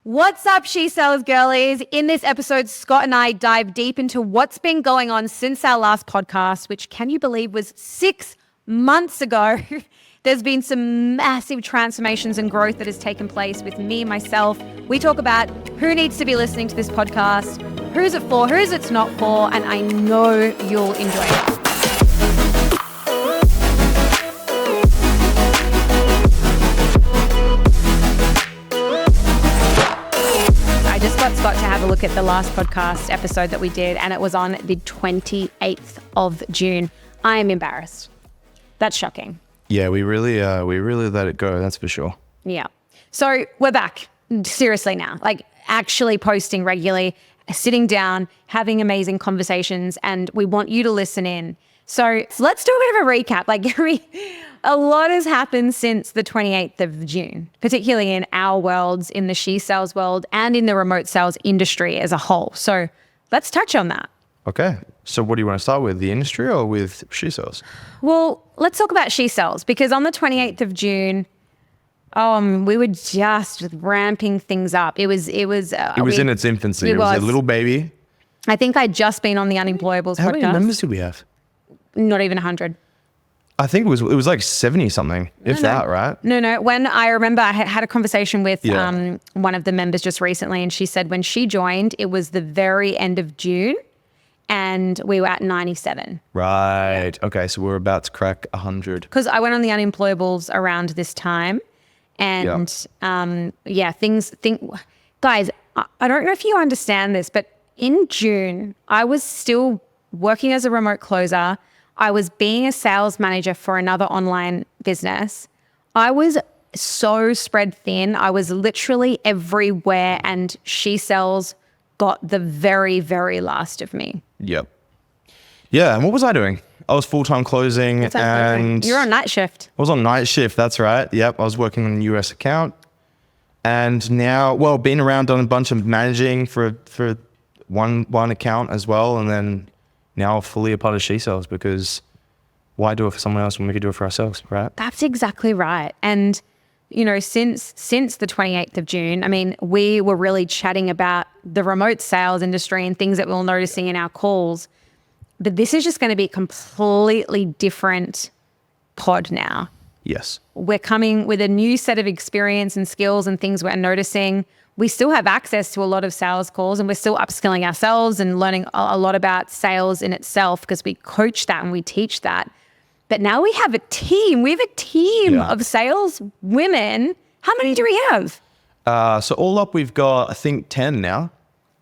What's up, SheSells girlies? In this episode, Scott and I dive deep into what's been going on since our last podcast, which can you believe was 6 months ago. There's been some massive transformations and growth that has taken place with me, myself. We talk about who needs to be listening to this podcast, who's it for, who's it's not for, and I know you'll enjoy it. I just got Scott to have a look at the last podcast episode that we did, and it was on the 28th of June. I am embarrassed. That's shocking. Yeah, we really let it go. That's for sure. Yeah. So we're back seriously now, like actually posting regularly, sitting down, having amazing conversations, and we want you to listen in. So let's do a bit of a recap. Like a lot has happened since the 28th of June, particularly in our worlds, in the SheSells world and in the remote sales industry as a whole. So let's touch on that. Okay. So what do you want to start with, the industry or with SheSells? Well, let's talk about SheSells, because on the 28th of June, we were just ramping things up. It was in its infancy. It was a little baby. I think I'd just been on the Unemployables podcast. How many members did we have? Not even 100. I think it was like 70 something, that, right? No. When I remember I had a conversation with one of the members just recently, and she said when she joined, it was the very end of June and we were at 97. Right. Okay. So we're about to crack 100. Because I went on the Unemployables around this time, and guys, I don't know if you understand this, but in June, I was still working as a remote closer. I was being a sales manager for another online business. I was so spread thin. I was literally everywhere, and SheSells got the very, very last of me. Yep. Yeah. And what was I doing? I was full-time closing and you're on night shift. I was on night shift. That's right. Yep. I was working on a US account, and now, been around, done a bunch of managing for one account as well. And then now fully a part of SheSells, because why do it for someone else when we could do it for ourselves, right? That's exactly right. And, you know, since the 28th of June, I mean, we were really chatting about the remote sales industry and things that we were noticing in our calls. But this is just going to be a completely different pod now. Yes. We're coming with a new set of experience and skills and things we're noticing. We still have access to a lot of sales calls, and we're still upskilling ourselves and learning a lot about sales in itself, because we coach that and we teach that. But now we have a team. We have a team of sales women. How many do we have? So all up, we've got, I think, 10 now.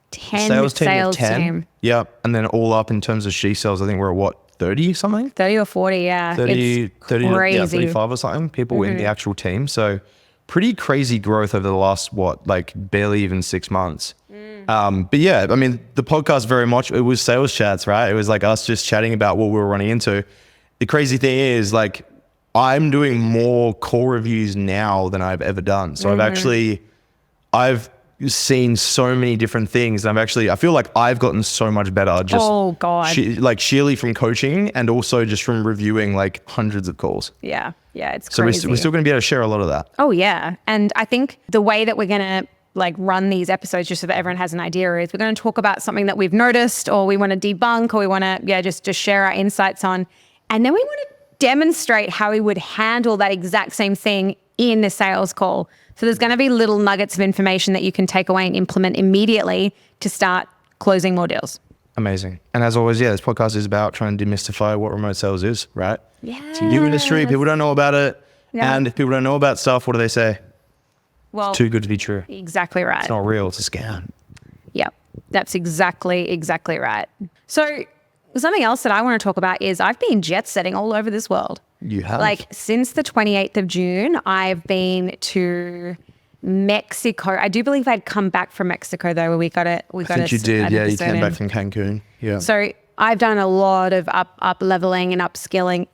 10 sales team. Sales team. Yep. And then all up in terms of SheSells, I think we're at what, 30 something? 30 or 40, yeah. 30, it's crazy. 35 or something, people in the actual team. So pretty crazy growth over the last, barely even 6 months. But yeah, I mean, the podcast very much, it was sales chats, right? It was like us just chatting about what we were running into. The crazy thing is, like, I'm doing more call reviews now than I've ever done. So I've seen so many different things. And I feel like I've gotten so much better. Just sheerly from coaching, and also just from reviewing like hundreds of calls. Yeah, it's crazy. So we're still going to be able to share a lot of that. Oh yeah. And I think the way that we're going to run these episodes, just so that everyone has an idea, is we're going to talk about something that we've noticed, or we want to debunk, or we want to just share our insights on. And then we want to demonstrate how we would handle that exact same thing in a sales call. So there's going to be little nuggets of information that you can take away and implement immediately to start closing more deals. Amazing. And as always, this podcast is about trying to demystify what remote sales is, right? Yeah. It's a new industry. People don't know about it. Yeah. And if people don't know about stuff, what do they say? Well, it's too good to be true. Exactly right. It's not real. It's a scam. Yep. That's exactly right. So something else that I want to talk about is I've been jet setting all over this world. You have? Since the 28th of June, I've been to Mexico. I do believe I'd come back from Mexico though, where we got it. I think you did. Yeah, you came back from Cancun. Yeah. So I've done a lot of up leveling and upskilling.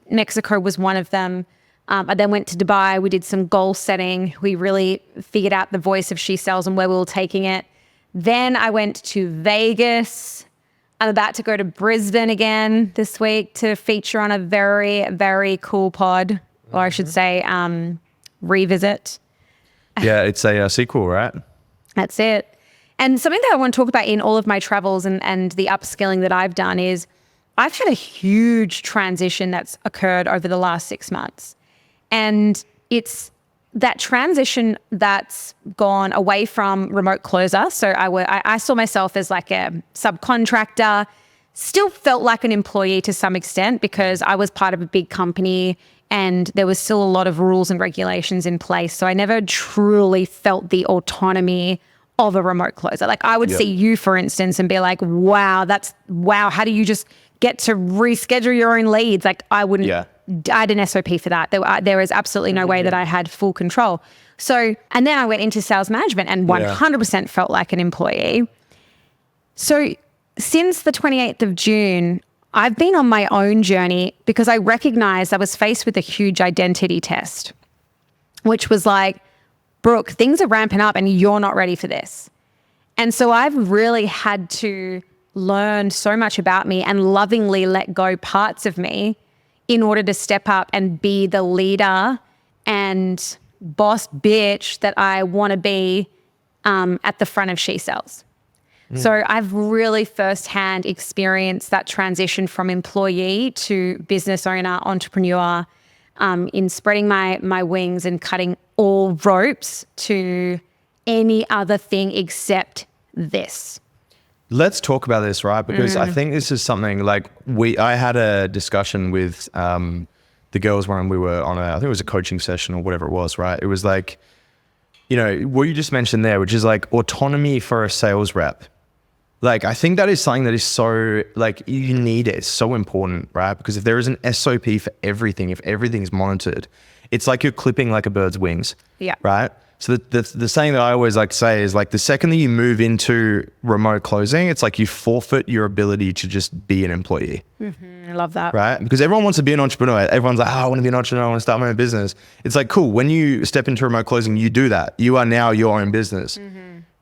Mexico was one of them. I then went to Dubai. We did some goal setting. We really figured out the voice of SheSells and where we were taking it. Then I went to Vegas. I'm about to go to Brisbane again this week to feature on a very, very cool pod, or I should say revisit. Yeah, it's a sequel, right? That's it. And something that I want to talk about in all of my travels and the upskilling that I've done is I've had a huge transition that's occurred over the last 6 months. And it's that transition that's gone away from remote closer. So I saw myself as like a subcontractor, still felt like an employee to some extent because I was part of a big company and there was still a lot of rules and regulations in place. So I never truly felt the autonomy of a remote closer. Like I would see you, for instance, and be like, wow, how do you just get to reschedule your own leads? Like I wouldn't, I had an SOP for that. There was absolutely no way that I had full control. So, and then I went into sales management and 100% felt like an employee. So since the 28th of June, I've been on my own journey because I recognized I was faced with a huge identity test, which was like, Brooke, things are ramping up and you're not ready for this. And so I've really had to learn so much about me and lovingly let go parts of me in order to step up and be the leader and boss bitch that I want to be at the front of SheSells. So I've really firsthand experienced that transition from employee to business owner, entrepreneur, in spreading my wings and cutting all ropes to any other thing except this. Let's talk about this, right? Because I think this is something like I had a discussion with the girls when we were on I think it was a coaching session or whatever it was, right? It was like, what you just mentioned there, which is like autonomy for a sales rep. Like, I think that is something that is so, like, you need it. It's so important, right? Because if there is an SOP for everything, if everything's monitored, it's like you're clipping like a bird's wings, right? So the saying that I always like to say is like the second that you move into remote closing, it's like you forfeit your ability to just be an employee. I love that. Right? Because everyone wants to be an entrepreneur. Everyone's like, I want to be an entrepreneur. I want to start my own business. It's like, cool. When you step into remote closing, you do that. You are now your own business.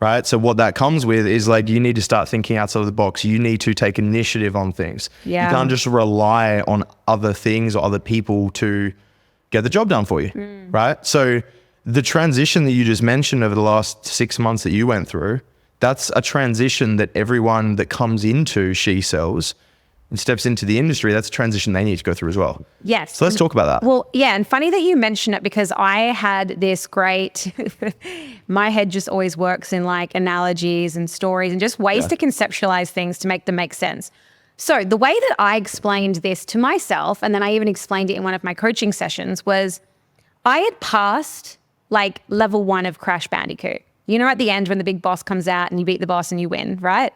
Right? So what that comes with is like, you need to start thinking outside of the box. You need to take initiative on things. You can't just rely on other things or other people to get the job done for you. Right? So the transition that you just mentioned over the last 6 months that you went through, that's a transition that everyone that comes into SheSells and steps into the industry, that's a transition they need to go through as well. Yes. So let's talk about that. Well, yeah. And funny that you mention it because I had this great, my head just always works in like analogies and stories and just ways to conceptualize things to make them make sense. So the way that I explained this to myself, and then I even explained it in one of my coaching sessions, was I had passed like level 1 of Crash Bandicoot. At the end when the big boss comes out and you beat the boss and you win, right?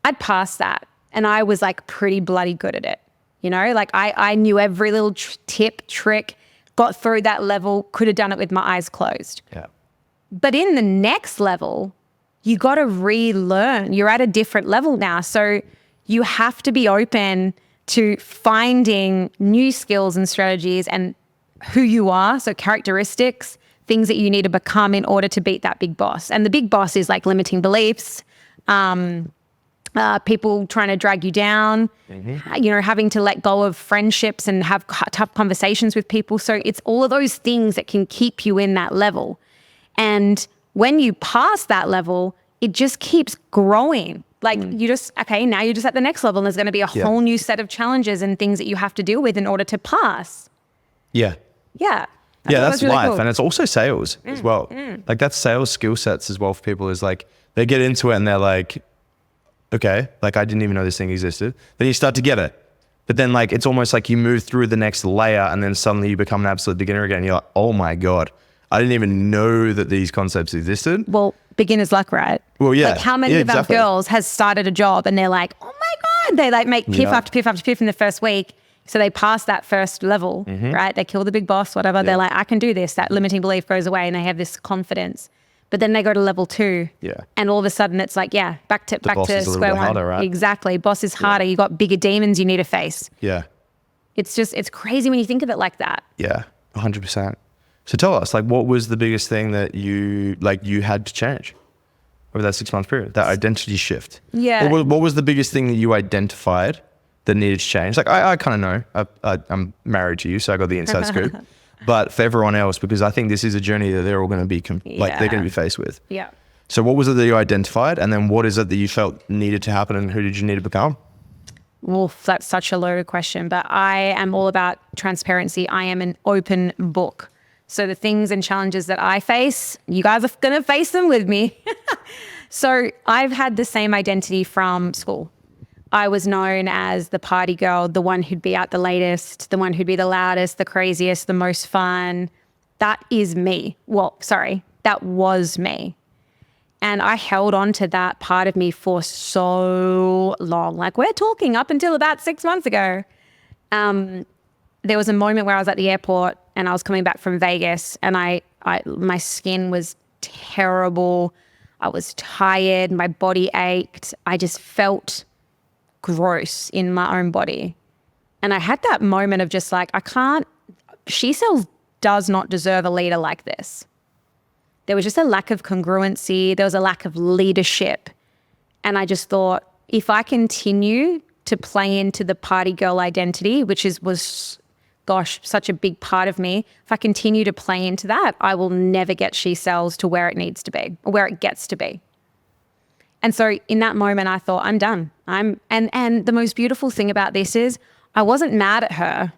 I'd passed that. And I was like pretty bloody good at it. Like I knew every little tip, trick, got through that level, could have done it with my eyes closed. But in the next level, you got to relearn. You're at a different level now. So you have to be open to finding new skills and strategies and who you are. So characteristics, things that you need to become in order to beat that big boss. And the big boss is like limiting beliefs, people trying to drag you down, having to let go of friendships and have tough conversations with people. So it's all of those things that can keep you in that level. And when you pass that level, it just keeps growing. Like now you're just at the next level and there's going to be a whole new set of challenges and things that you have to deal with in order to pass. Yeah, that's really life. Cool. And it's also sales as well. Like that's sales skill sets as well for people is like, they get into it and they're like, okay, like I didn't even know this thing existed. Then you start to get it. But then like, it's almost like you move through the next layer and then suddenly you become an absolute beginner again. You're like, oh my God, I didn't even know that these concepts existed. Well, beginner's luck, right? Well, yeah. Like how many of our girls has started a job and they're like, oh my God, they like make piff after piff after piff in the first week. So they pass that first level, right? They kill the big boss, whatever. They're like, I can do this. That limiting belief goes away and they have this confidence. But then they go to level 2 and all of a sudden it's like, back to square one. Harder, right? Exactly. Boss is harder. You got bigger demons you need to face. It's crazy when you think of it like that. 100%. So tell us, like, what was the biggest thing that you had to change over that 6 month period, that identity shift? What was the biggest thing that you identified that needed to change? Like, I kind of know, I'm married to you, so I got the inside scoop. But for everyone else, because I think this is a journey that they're all going to be they're going to be faced with. So what was it that you identified? And then what is it that you felt needed to happen, and who did you need to become? Well, that's such a loaded question, but I am all about transparency. I am an open book. So the things and challenges that I face, you guys are going to face them with me. So I've had the same identity from school. I was known as the party girl, the one who'd be out the latest, the one who'd be the loudest, the craziest, the most fun. That is me. Well, sorry, that was me. And I held on to that part of me for so long. Like, we're talking up until about 6 months ago. There was a moment where I was at the airport and I was coming back from Vegas, and my skin was terrible. I was tired. My body ached. I just felt gross in my own body. And I had that moment of just like, SheSells does not deserve a leader like this. There was just a lack of congruency. There was a lack of leadership. And I just thought, if I continue to play into the party girl identity, which was such a big part of me, if I continue to play into that, I will never get SheSells to where it needs to be, or where it gets to be. And so in that moment, I thought, I'm done. And the most beautiful thing about this is I wasn't mad at her.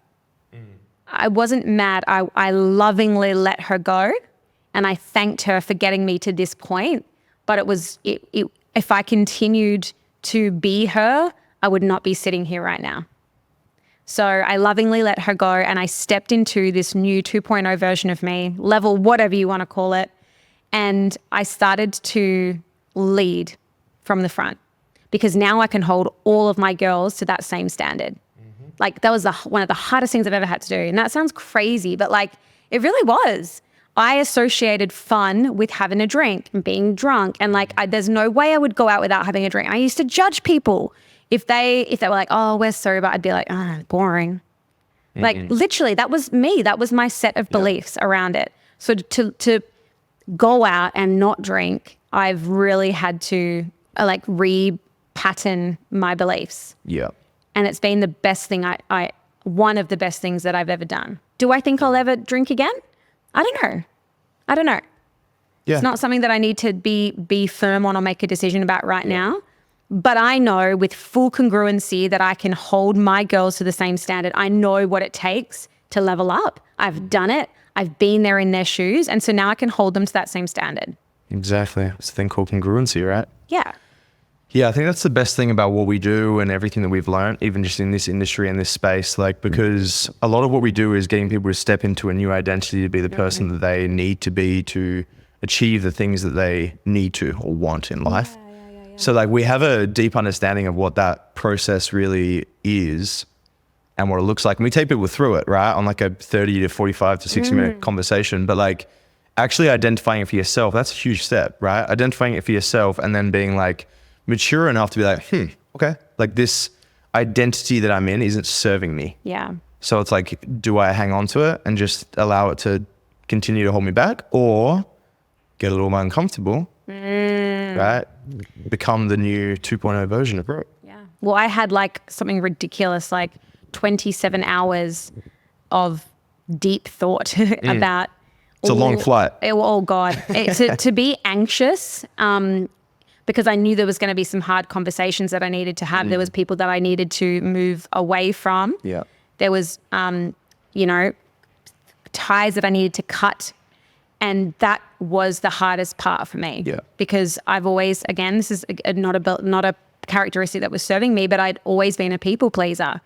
I wasn't mad. I lovingly let her go. And I thanked her for getting me to this point. But if I continued to be her, I would not be sitting here right now. So I lovingly let her go, and I stepped into this new 2.0 version of me, level whatever you want to call it. And I started to lead from the front, because now I can hold all of my girls to that same standard. Like, that was one of the hardest things I've ever had to do. And that sounds crazy, but like, it really was. I associated fun with having a drink and being drunk. And like, there's no way I would go out without having a drink. I used to judge people. If they were like, oh, we're sober, I'd be like, oh, boring. Like, literally, that was me. That was my set of beliefs around it. So to go out and not drink, I've really had to re-pattern my beliefs. Yeah. And it's been the best thing, one of the best things that I've ever done. Do I think I'll ever drink again? I don't know. Yeah. It's not something that I need to be firm on or make a decision about right now. But I know with full congruency that I can hold my girls to the same standard. I know what it takes to level up. I've done it. I've been there in their shoes. And so now I can hold them to that same standard. Exactly. It's a thing called congruency, right? Yeah. Yeah, I think that's the best thing about what we do and everything that we've learned, even just in this industry and this space, like, because a lot of what we do is getting people to step into a new identity, to be the person that they need to be to achieve the things that they need to or want in life. So like, we have a deep understanding of what that process really is and what it looks like. And we take people through it, right? On like a 30 to 45 to 60 minute conversation, but like actually identifying it for yourself, that's a huge step, right? Identifying it for yourself and then being like mature enough to be like, okay, like this identity that I'm in isn't serving me. Yeah. So it's like, do I hang on to it and just allow it to continue to hold me back, or get a little more uncomfortable, right? Become the new 2.0 version of Brooke. Yeah. Well, I had like something ridiculous, like 27 hours of deep thought about. It's a long flight. Oh God. To be anxious, because I knew there was going to be some hard conversations that I needed to have. There was people that I needed to move away from. Yeah. There was, ties that I needed to cut. And that was the hardest part for me. Yeah. Because I've always, again, this is not a characteristic that was serving me, but I'd always been a people pleaser,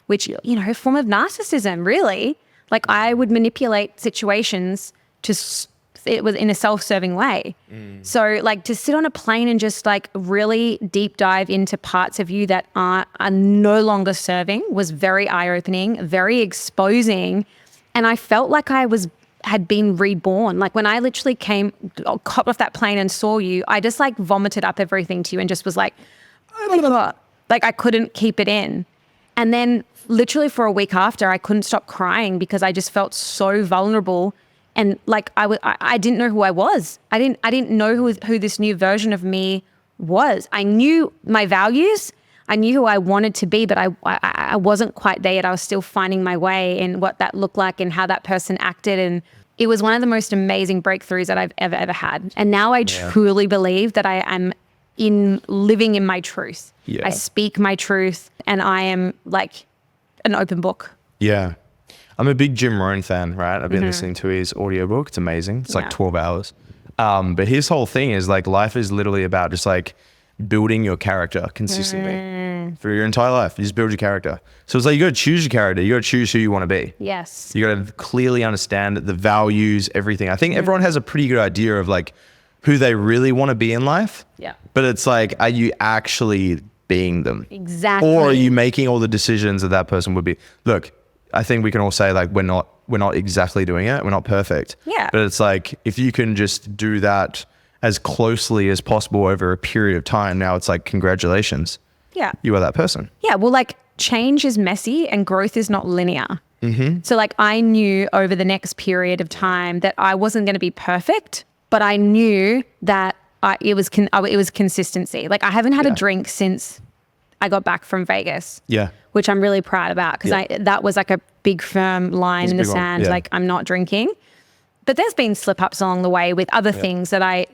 which, a form of narcissism, really. Like, I would manipulate situations it was in a self-serving way. So like, to sit on a plane and just like really deep dive into parts of you that are no longer serving was very eye-opening, very exposing. And I felt like I had been reborn. Like, when I literally hopped off that plane and saw you, I just like vomited up everything to you and just was like I couldn't keep it in. And then literally for a week after, I couldn't stop crying because I just felt so vulnerable. And like, I didn't know who I was. I didn't know who this new version of me was. I knew my values. I knew who I wanted to be, but I wasn't quite there yet. I was still finding my way in what that looked like and how that person acted. And it was one of the most amazing breakthroughs that I've ever had. And now I truly believe that I am living in my truth. Yeah. I speak my truth and I am like an open book. Yeah. I'm a big Jim Rohn fan, right? I've been listening to his audiobook. It's amazing. It's like 12 hours. But his whole thing is like life is literally about just like building your character consistently for your entire life. You just build your character. So it's like you got to choose your character. You got to choose who you want to be. Yes. You got to clearly understand the values, everything. I think everyone has a pretty good idea of like who they really want to be in life. Yeah. But it's like, are you actually being them? Exactly. Or are you making all the decisions that person would be? Look, I think we can all say like we're not exactly doing it. We're not perfect. Yeah. But it's like if you can just do that as closely as possible over a period of time, now it's like congratulations. Yeah. You are that person. Yeah. Well, like change is messy and growth is not linear. So like I knew over the next period of time that I wasn't going to be perfect, but I knew that it was consistency. Like I haven't had a drink since I got back from Vegas. Yeah. Which I'm really proud about because that was like a big firm line in the sand. Yeah. Like I'm not drinking, but there's been slip ups along the way with other things that I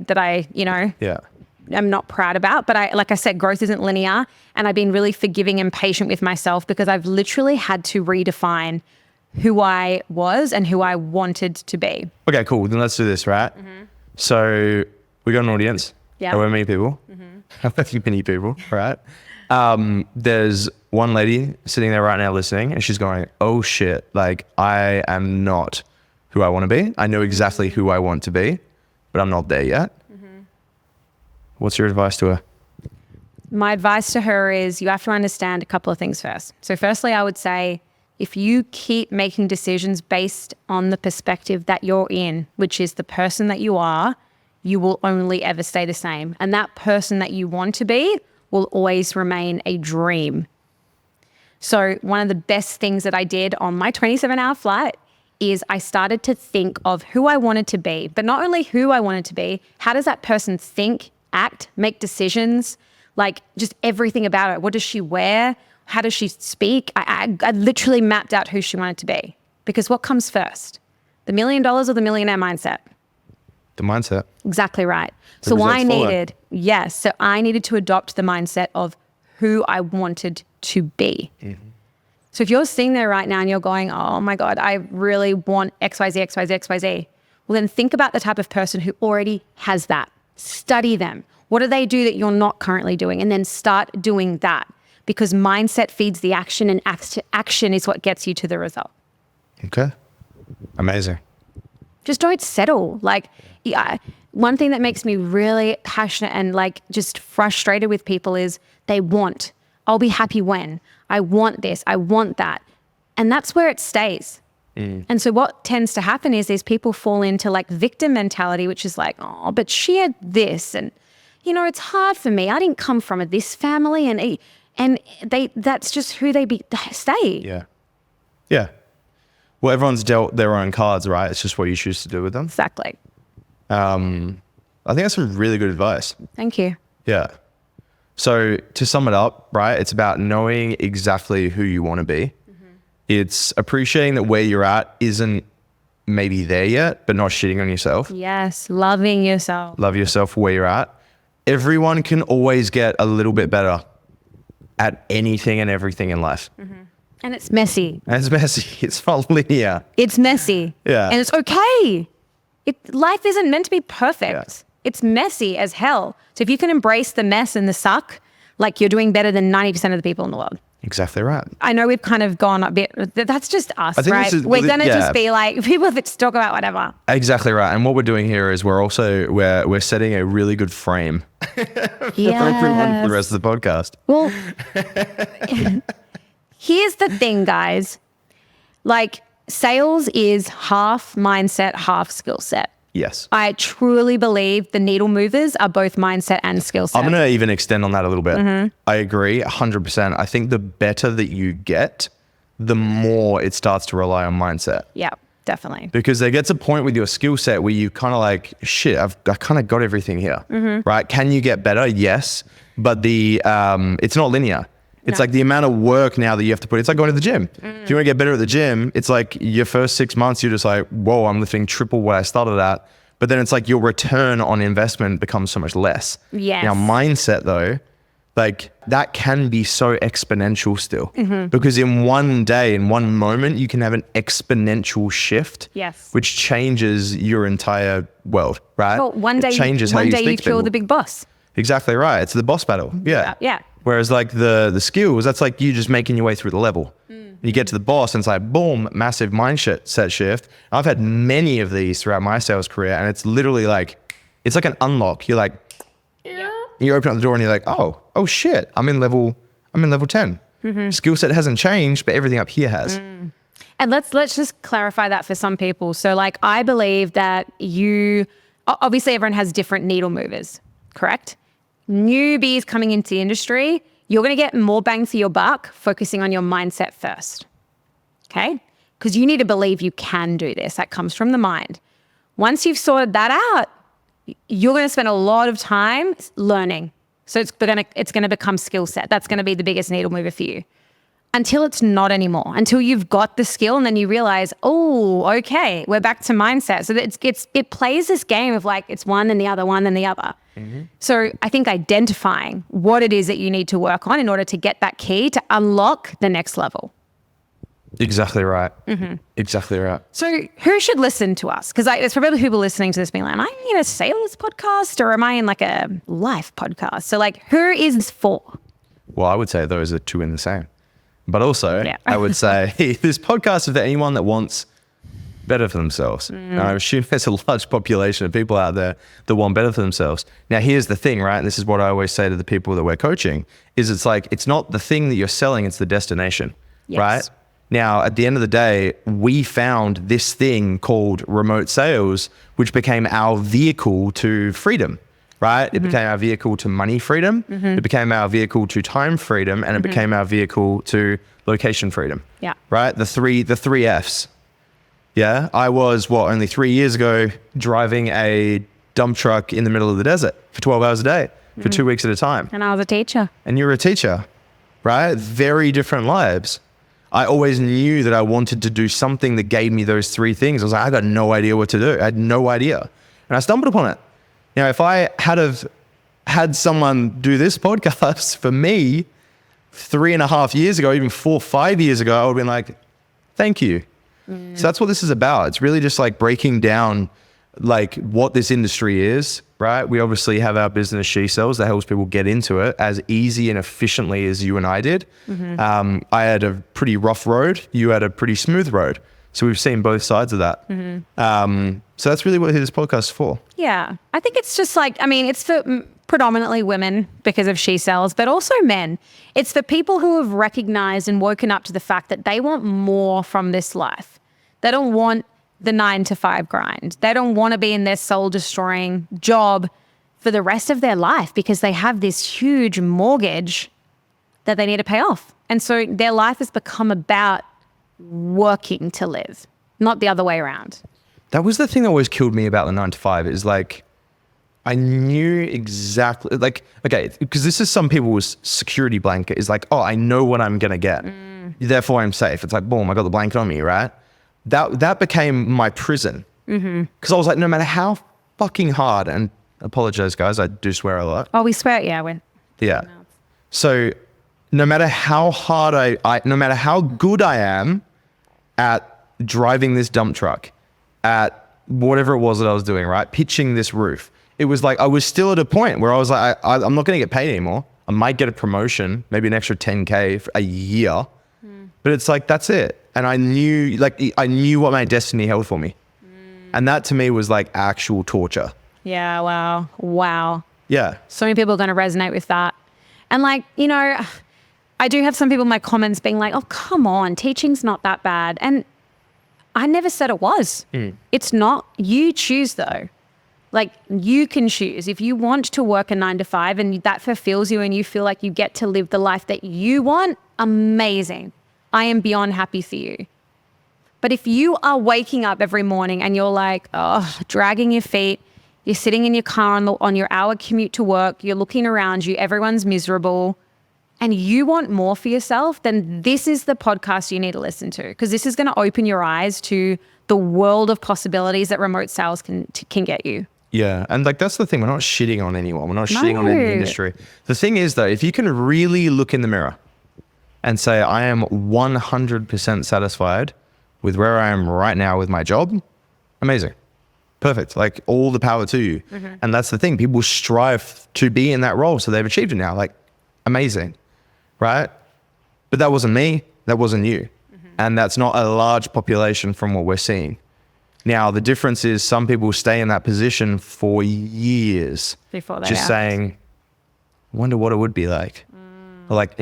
I'm not proud about. But like I said, growth isn't linear, and I've been really forgiving and patient with myself because I've literally had to redefine who I was and who I wanted to be. Okay, cool. Then let's do this, right? So we got an audience. Yeah. However many people. However many people, right? There's one lady sitting there right now listening and she's going, oh shit, like I am not who I want to be. I know exactly who I want to be, but I'm not there yet. What's your advice to her? My advice to her is you have to understand a couple of things first. So firstly, I would say if you keep making decisions based on the perspective that you're in, which is the person that you are, you will only ever stay the same. And that person that you want to be will always remain a dream. So one of the best things that I did on my 27-hour flight is I started to think of who I wanted to be, but not only who I wanted to be, how does that person think, act, make decisions, like just everything about it. What does she wear? How does she speak? I literally mapped out who she wanted to be because what comes first? The $1 million or the millionaire mindset? The mindset. Exactly right. So I needed to adopt the mindset of who I wanted to be. So if you're sitting there right now and you're going, oh my God, I really want XYZ, XYZ, XYZ. Well, then think about the type of person who already has that. Study them. What do they do that you're not currently doing? And then start doing that because mindset feeds the action and action is what gets you to the result. Okay. Amazing. Just don't settle. Like, one thing that makes me really passionate and like just frustrated with people is they want, I'll be happy when, I want this, I want that. And that's where it stays. And so what tends to happen is these people fall into like victim mentality, which is like, oh, but she had this and, it's hard for me. I didn't come from this family and that's just who they stay. Yeah. Yeah. Well, everyone's dealt their own cards, right? It's just what you choose to do with them. Exactly. I think that's some really good advice. Thank you. Yeah. So to sum it up, right, it's about knowing exactly who you want to be. It's appreciating that where you're at isn't maybe there yet, but not shitting on yourself. Yes. Loving yourself. Love yourself for where you're at. Everyone can always get a little bit better at anything and everything in life. And it's messy. It's messy. It's not linear. It's messy. Yeah. And it's okay. Life isn't meant to be perfect. Yeah. It's messy as hell. So if you can embrace the mess and the suck, like you're doing better than 90% of the people in the world. Exactly right. I know we've kind of gone a bit, that's just us, right? We're going to just be like people that talk about whatever. Exactly right. And what we're doing here is we're setting a really good frame for everyone for the rest of the podcast. Well, here's the thing, guys. Like sales is half mindset, half skill set. Yes. I truly believe the needle movers are both mindset and skill set. I'm going to even extend on that a little bit. I agree 100%. I think the better that you get, the more it starts to rely on mindset. Yeah, definitely. Because there gets a point with your skill set where you kind of like, shit, I kind of got everything here, right? Can you get better? Yes. But it's not linear. It's No. like the amount of work now that you have to put. It's like going to the gym. If you want to get better at the gym, it's like your first 6 months, you're just like, whoa, I'm lifting triple what I started at. But then it's like your return on investment becomes so much less. Yes. Now, mindset though, like that can be so exponential still, because in one day, in one moment, you can have an exponential shift, Yes. which changes your entire world, right? Well, one day, it changes how one you day you speak to feel people. the big boss. Exactly right. It's the boss battle. Yeah. Yeah. Whereas like the skills, that's like you just making your way through the level. You get to the boss and it's like, boom, massive mindset shift. I've had many of these throughout my sales career, and it's literally like, it's like an unlock. You're like, you open up the door and you're like, oh shit, I'm in level 10. Skill set hasn't changed, but everything up here has. And let's just clarify that for some people. So like, I believe that obviously everyone has different needle movers, correct? Newbies coming into the industry, you're going to get more bang for your buck focusing on your mindset first. Okay? Because you need to believe you can do this. That comes from the mind. Once you've sorted that out, you're going to spend a lot of time learning. So it's going to become skill set. That's going to be the biggest needle mover for you. Until it's not anymore, until you've got the skill and then you realize, oh, okay, we're back to mindset. So that it plays this game of like, it's one and the other, one and the other. So I think identifying what it is that you need to work on in order to get that key to unlock the next level. Exactly right. Exactly right. So who should listen to us? Because there's probably people listening to this being like, am I in a sales podcast or am I in like a life podcast? So like, who is this for? Well, I would say those are two in the same. But also, Yeah. I would say this podcast is for anyone that wants better for themselves. And I assume there's a large population of people out there that want better for themselves. Now, here's the thing, right? And this is what I always say to the people that we're coaching, is it's like, it's not the thing that you're selling, it's the destination, Yes. right? Now, at the end of the day, we found this thing called remote sales, which became our vehicle to freedom. Right? It became our vehicle to money freedom. It became our vehicle to time freedom, and it became our vehicle to location freedom. Yeah. Right? The three Fs. Yeah. I was only 3 years ago driving a dump truck in the middle of the desert for 12 hours a day for 2 weeks at a time. And I was a teacher. And you're a teacher, right? Very different lives. I always knew that I wanted to do something that gave me those three things. I was like, I got no idea what to do. I had no idea. And I stumbled upon it. Now, if I had someone do this podcast for me 3.5 years ago, even 4 or 5 years ago, I would have been like, thank you. So that's what this is about. It's really just like breaking down like what this industry is, right? We obviously have our business SheSells that helps people get into it as easy and efficiently as you and I did. I had a pretty rough road. You had a pretty smooth road. So we've seen both sides of that. So that's really what this podcast is for. Yeah. I think it's just like, I mean, it's for predominantly women because of SheSells, but also men. It's for people who have recognized and woken up to the fact that they want more from this life. They don't want the 9-to-5 grind. They don't want to be in their soul destroying job for the rest of their life because they have this huge mortgage that they need to pay off. And so their life has become about working to live, not the other way around. That was the thing that always killed me about the 9-to-5 is like, I knew exactly, like, okay, because this is some people's security blanket is like, oh, I know what I'm going to get. Therefore I'm safe. It's like, boom, I got the blanket on me, right? That became my prison. Because I was like, no matter how fucking hard, and I apologize guys, I do swear a lot. Oh, we swear, yeah. Yeah. So no matter how hard no matter how good I am at driving this dump truck, at whatever it was that I was doing, right? Pitching this roof. It was like, I was still at a point where I was like, I'm not going to get paid anymore. I might get a promotion, maybe an extra 10K for a year, but it's like, that's it. And I knew what my destiny held for me. And that to me was like actual torture. Yeah, wow. Yeah. So many people are going to resonate with that. And like, you know, I do have some people in my comments being like, oh, come on, teaching's not that bad. And I never said it was. It's not. You choose though. Like you can choose. If you want to work a 9-to-5 and that fulfills you and you feel like you get to live the life that you want, amazing. I am beyond happy for you. But if you are waking up every morning and you're like, oh, dragging your feet, you're sitting in your car on your hour commute to work, you're looking around you, everyone's miserable, and you want more for yourself, then this is the podcast you need to listen to, because this is going to open your eyes to the world of possibilities that remote sales can get you. Yeah. And like, that's the thing. We're not shitting on anyone. We're not shitting on any industry. The thing is though, if you can really look in the mirror and say, I am 100% satisfied with where I am right now with my job, amazing. Perfect. Like, all the power to you. And that's the thing. People strive to be in that role. So they've achieved it now. Like, amazing. Right? But that wasn't me. That wasn't you. And that's not a large population from what we're seeing. Now, the difference is some people stay in that position for years. Before they just saying, I wonder what it would be like. Or like,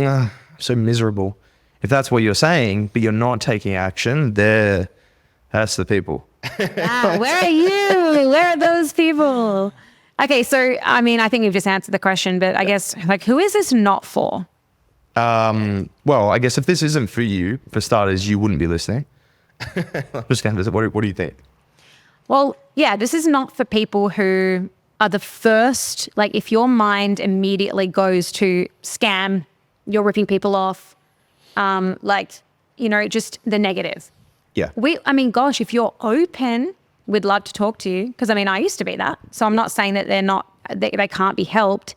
so miserable. If that's what you're saying, but you're not taking action, that's the people. Where are you? Where are those people? Okay, so I mean, I think you've just answered the question, but I guess, like, who is this not for? Well, I guess if this isn't for you, for starters, you wouldn't be listening. What do you think? Well, yeah, this is not for people who are the first, like, if your mind immediately goes to scam, you're ripping people off, like, you know, just the negative. Yeah. I mean, gosh, if you're open, we'd love to talk to you. Because I mean, I used to be that. So I'm not saying that they can't be helped.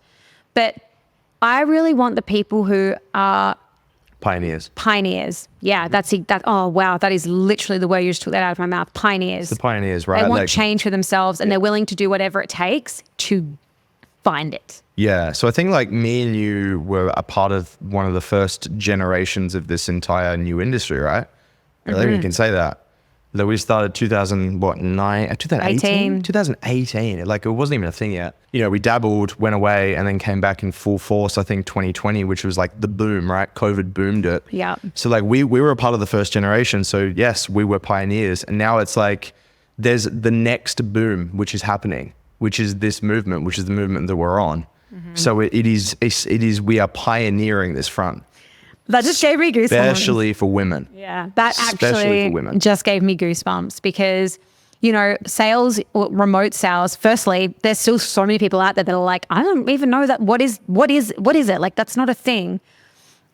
But I really want the people who are Pioneers. Yeah, oh, wow. That is literally the word you just took that out of my mouth. Pioneers. The pioneers, right? They want change for themselves, and they're willing to do whatever it takes to find it. Yeah. So I think like me and you were a part of one of the first generations of this entire new industry, right? I think you can say that. That we started 2018. Like, it wasn't even a thing yet. You know, we dabbled, went away, and then came back in full force, I think 2020, which was like the boom, right? COVID boomed it. Yeah. So like we were a part of the first generation. So yes, we were pioneers. And now it's like there's the next boom, which is happening, which is this movement, which is the movement that we're on. So it is, we are pioneering this front. That just gave me goosebumps. Especially for women. Yeah, that actually just gave me goosebumps because, you know, sales or remote sales, firstly, there's still so many people out there that are like, I don't even know that. What is it? Like, that's not a thing.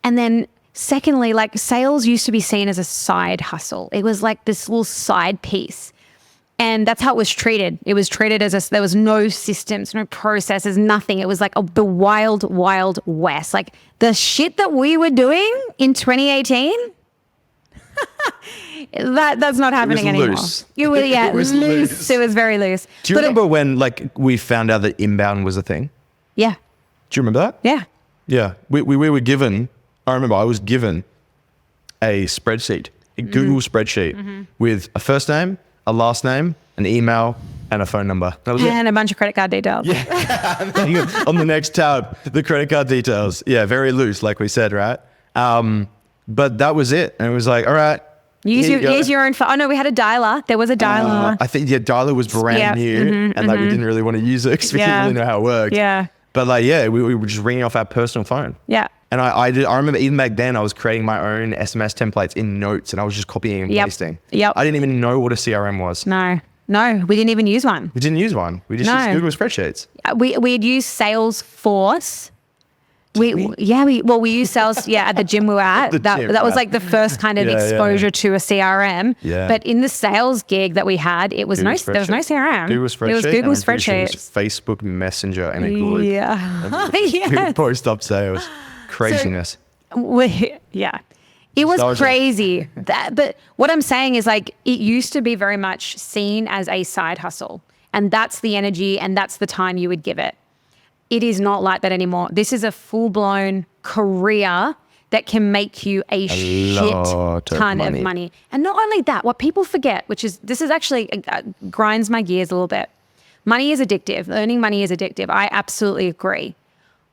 And then secondly, like, sales used to be seen as a side hustle. It was like this little side piece. And that's how it was treated. It was treated as there was no systems, no processes, nothing. It was like the wild, wild west. Like the shit that we were doing in 2018, that's not happening anymore. Loose. It was loose. It was very loose. Do you remember when like we found out that inbound was a thing? Yeah. Do you remember that? Yeah. Yeah. We were given, I remember I was given a spreadsheet, a Google spreadsheet with a first name, a last name, an email, and a phone number. That was it. And a bunch of credit card details. Yeah. On the next tab, the credit card details. Yeah, very loose, like we said, right? But that was it. And it was like, all right. Use your own phone. Oh, no, we had a dialer. There was a dialer. I think, dialer was brand new. And like, we didn't really want to use it because we didn't really know how it worked. Yeah. But like, we were just ringing off our personal phone. Yeah. And I remember even back then I was creating my own SMS templates in Notes and I was just copying and pasting. Yep. I didn't even know what a CRM was. No, we didn't even use one. We didn't use one. We just used Google spreadsheets. We'd used Salesforce. We used Sales at the gym we were at. That was like the first kind of exposure to a CRM. Yeah. But in the sales gig that we had, there was no CRM. Google spreadsheet. It was Google spreadsheets. Facebook Messenger and a Google. Yeah. People post-up sales. Craziness. It was crazy. But what I'm saying is, like, it used to be very much seen as a side hustle, and that's the energy and that's the time you would give it. It is not like that anymore. This is a full-blown career that can make you a shit ton of money. And not only that, what people forget, this is actually grinds my gears a little bit. Money is addictive. Earning money is addictive. I absolutely agree.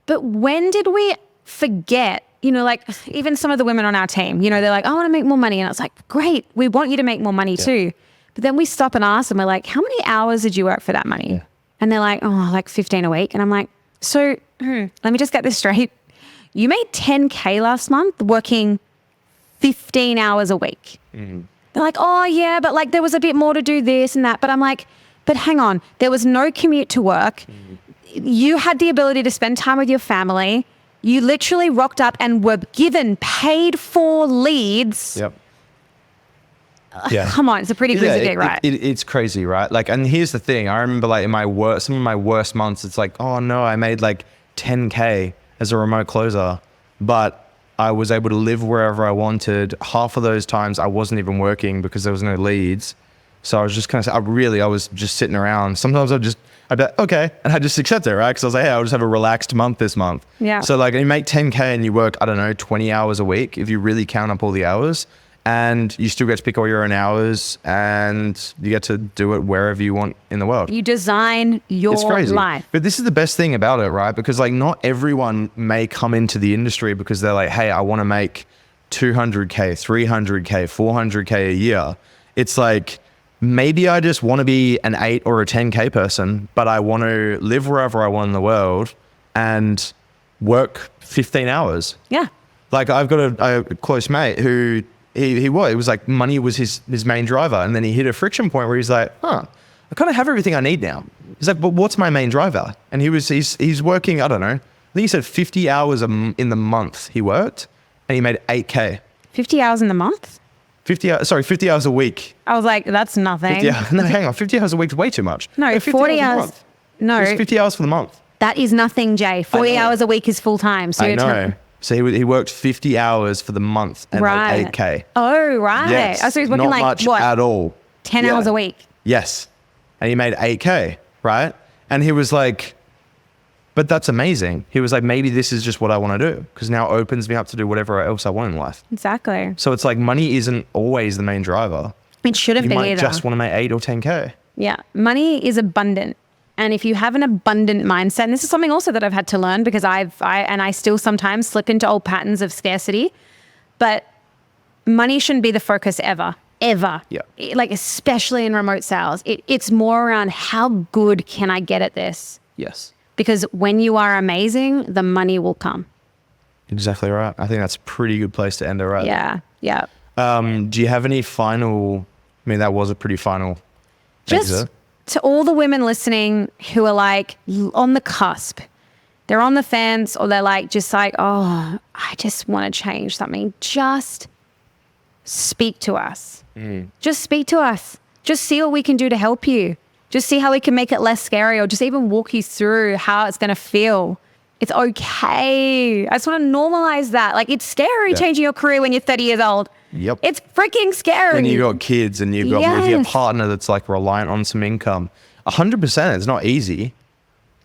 But when did we forget, you know, like even some of the women on our team, you know, they're like, I want to make more money. And I was like, great, we want you to make more money too. But then we stop and ask them, we're like, how many hours did you work for that money? Yeah. And they're like, like 15 a week. And I'm like, so let me just get this straight. You made 10K last month working 15 hours a week. Mm-hmm. They're like, oh yeah, but like there was a bit more to do this and that. But I'm like, but hang on, there was no commute to work. Mm-hmm. You had the ability to spend time with your family. You literally rocked up and were given paid for leads. Yep. Yeah. Come on, it's a pretty crazy gig, right? It's crazy, right? Like, and here's the thing. I remember like in some of my worst months, it's like, oh no, I made like 10K as a remote closer, but I was able to live wherever I wanted. Half of those times I wasn't even working because there was no leads. So I was just kind of, I was just sitting around. Sometimes I'd be like, okay. And I just accept it, right? Because I was like, hey, I'll just have a relaxed month this month. Yeah. So like you make 10K and you work, I don't know, 20 hours a week, if you really count up all the hours, and you still get to pick all your own hours and you get to do it wherever you want in the world. You design your life. But this is the best thing about it, right? Because like not everyone may come into the industry because they're like, hey, I want to make 200K, 300K, 400K a year. It's like, maybe I just want to be an 8 or a 10K person, but I want to live wherever I want in the world and work 15 hours. Yeah. Like I've got a close mate who it was like money was his main driver. And then he hit a friction point where he's like, I kind of have everything I need now. He's like, but what's my main driver? And he's working, I don't know, I think he said 50 hours in the month he worked and he made 8K. 50 hours in the month? 50 hours a week. I was like, that's nothing. Yeah, no, hang on. 50 hours a week is way too much. No, 40 hours. No. It's 50 hours for the month. That is nothing, Jay. 40 hours a week is full time. So I know. So he worked 50 hours for the month and right. made 8K. Oh, right. Yes. Oh, so he's working not like, much what? at all. 10 hours a week. Yes. And he made 8K, right? And he was like, but that's amazing. He was like, maybe this is just what I want to do because now it opens me up to do whatever else I want in life. Exactly. So it's like money isn't always the main driver. It shouldn't be either. You might just want to make 8 or 10K. Yeah. Money is abundant. And if you have an abundant mindset, and this is something also that I've had to learn because I still sometimes slip into old patterns of scarcity, but money shouldn't be the focus ever. Yeah. Like especially in remote sales, it's more around how good can I get at this? Yes. Because when you are amazing, the money will come. Exactly right. I think that's a pretty good place to end it, right? Yeah. Yeah. Do you have any final, I mean, that was a pretty final exit. To all the women listening who are like on the cusp, they're on the fence or they're like, just like, oh, I just want to change something. Just speak to us. Just speak to us. Just see what we can do to help you. Just see how we can make it less scary or just even walk you through how it's going to feel. It's okay. I just want to normalize that. Like it's scary changing your career when you're 30 years old. Yep. It's freaking scary. And you've got kids and you've got if you have a partner that's like reliant on some income. 100%. It's not easy.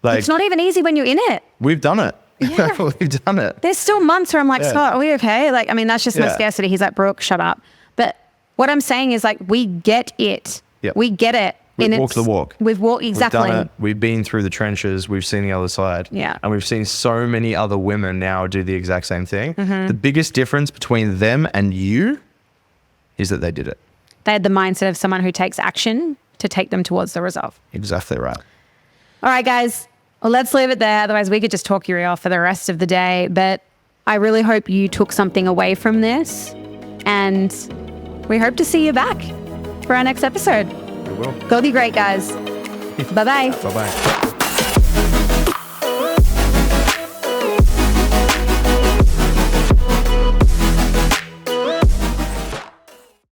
Like it's not even easy when you're in it. We've done it. Yeah. We've done it. There's still months where I'm like, Scott, are we okay? Like, I mean, that's just my scarcity. He's like, Brooke, shut up. But what I'm saying is like, we get it. Yep. We get it. We've walked the walk. We've walked, exactly. We've done it. We've been through the trenches. We've seen the other side. Yeah. And we've seen so many other women now do the exact same thing. The biggest difference between them and you is that they did it. They had the mindset of someone who takes action to take them towards the result. Exactly right. All right, guys. Well, let's leave it there. Otherwise, we could just talk your ear off for the rest of the day. But I really hope you took something away from this. And we hope to see you back for our next episode. We will. Go be great, guys. Bye-bye. Bye-bye.